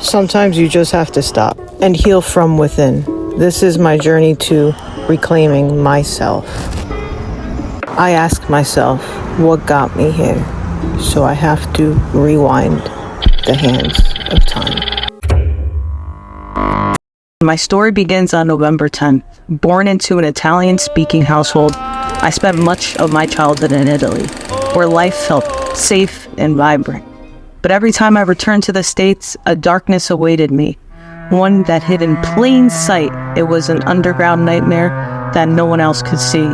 Sometimes you just have to stop and heal from within. This is my journey to reclaiming myself. I ask myself, what got me here? So I have to rewind the hands of time. My story begins on November 10th. Born into an Italian-speaking household, I spent much of my childhood in Italy, where life felt safe and vibrant. But every time I returned to the States, a darkness awaited me, one that hid in plain sight. It was an underground nightmare that no one else could see.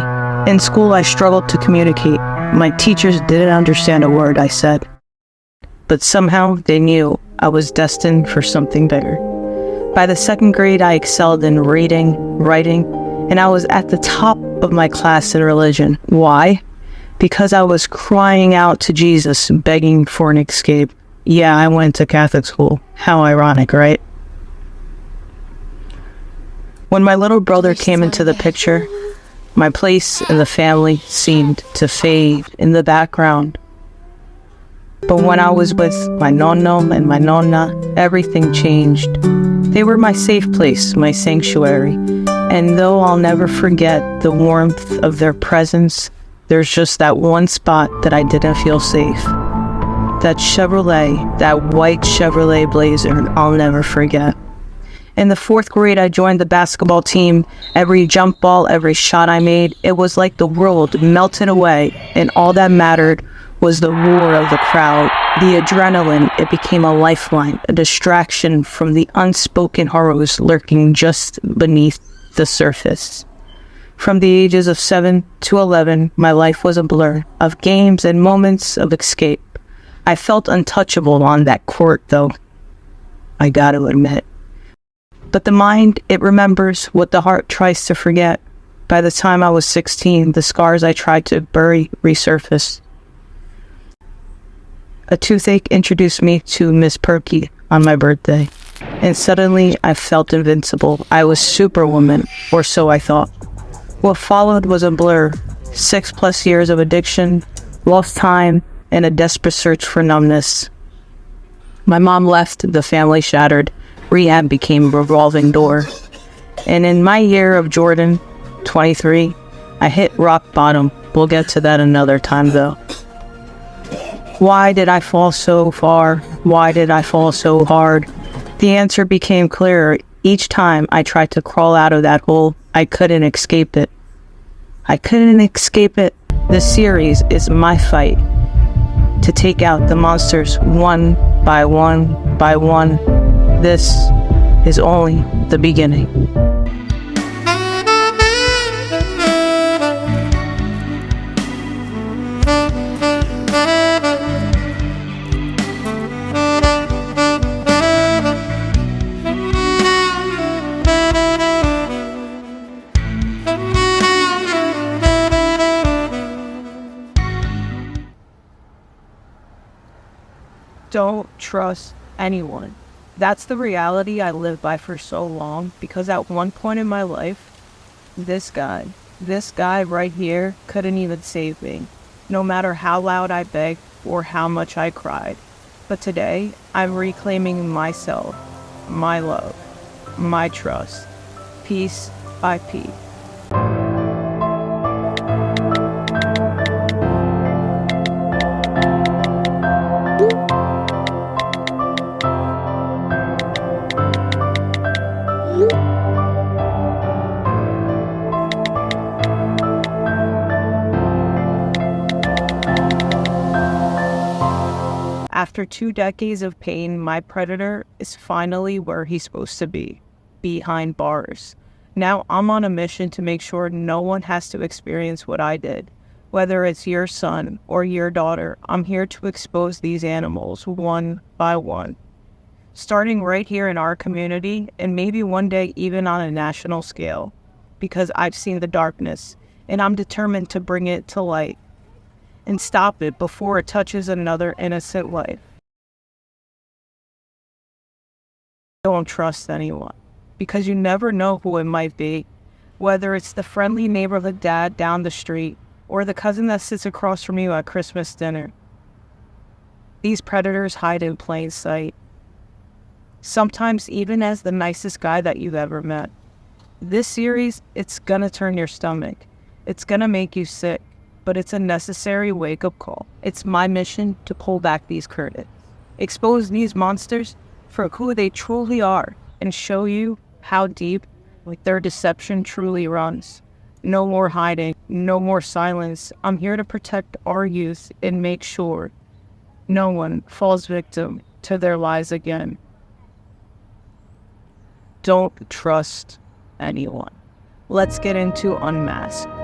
In school, I struggled to communicate. My teachers didn't understand a word I said. But somehow they knew I was destined for something bigger. By the second grade, I excelled in reading, writing, and I was at the top of my class in religion. Why? Because I was crying out to Jesus, begging for an escape. Yeah, I went to Catholic school. How ironic, right? When my little brother came into the picture, my place in the family seemed to fade in the background. But when I was with my nonno and my nonna, everything changed. They were my safe place, my sanctuary. And though I'll never forget the warmth of their presence, there's just that one spot that I didn't feel safe. That Chevrolet, that white Chevrolet Blazer, I'll never forget. In the fourth grade, I joined the basketball team. Every jump ball, every shot I made, it was like the world melted away, and all that mattered was the roar of the crowd, the adrenaline. It became a lifeline, a distraction from the unspoken horrors lurking just beneath the surface. From the ages of 7 to 11, my life was a blur of games and moments of escape. I felt untouchable on that court, though, I gotta admit. But the mind, it remembers what the heart tries to forget. By the time I was 16, the scars I tried to bury resurfaced. A toothache introduced me to Miss Perky on my birthday, and suddenly I felt invincible. I was Superwoman, or so I thought. What followed was a blur. 6+ years of addiction, lost time, and a desperate search for numbness. My mom left, the family shattered. Rehab became a revolving door. And in my year of Jordan, 23, I hit rock bottom. We'll get to that another time, though. Why did I fall so far? Why did I fall so hard? The answer became clearer. Each time I tried to crawl out of that hole, I couldn't escape it. I couldn't escape it. This series is my fight to take out the monsters one by one by one. This is only the beginning. Don't trust anyone. That's the reality I lived by for so long, because at one point in my life, this guy right here couldn't even save me, no matter how loud I begged or how much I cried. But today, I'm reclaiming myself, my love, my trust, piece by piece. After 2 decades of pain, my predator is finally where he's supposed to be, behind bars. Now I'm on a mission to make sure no one has to experience what I did. Whether it's your son or your daughter, I'm here to expose these animals one by one. Starting right here in our community, and maybe one day even on a national scale, because I've seen the darkness, and I'm determined to bring it to light and stop it before it touches another innocent life. Don't trust anyone, because you never know who it might be, whether it's the friendly neighborhood dad down the street or the cousin that sits across from you at Christmas dinner. These predators hide in plain sight. sometimes even as the nicest guy that you've ever met. This series, it's gonna turn your stomach. It's gonna make you sick, but it's a necessary wake-up call. It's my mission to pull back these curtains, expose these monsters for who they truly are, and show you how deep their deception truly runs. No more hiding, no more silence. I'm here to protect our youth and make sure no one falls victim to their lies again. Don't trust anyone. Let's get into Unmasked.